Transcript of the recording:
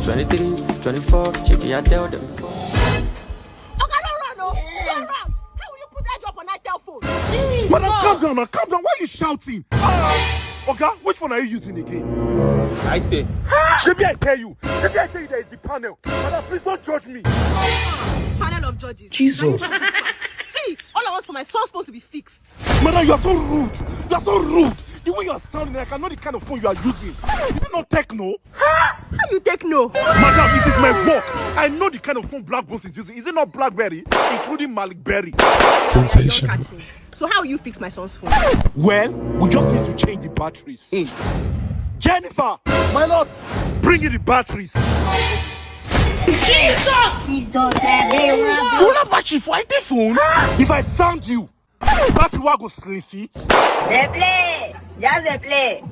23, 24, should be I tell them. Madam, calm down, man. Calm down. Why are you shouting? Okay, which phone are you using again? I think. Maybe I tell you there is the panel. Madam, please don't judge me. Panel of judges. Jesus. See, all I want for my son's phone to be fixed. Madam, you are so rude. You are so rude. The way you are sounding like I know the kind of phone you are using. Is it not techno? How you take no? Madam, it is my work. I know the kind of phone Black Bones is using. Is it not Blackberry? Including Malik Berry. Don't catch me. So how will you fix my son's phone? Well, we just need to change the batteries. Jennifer, my lord, bring in the batteries. Jesus! Don't battery for the phone. If I found you, battery will go slim fit. They play! Just they play!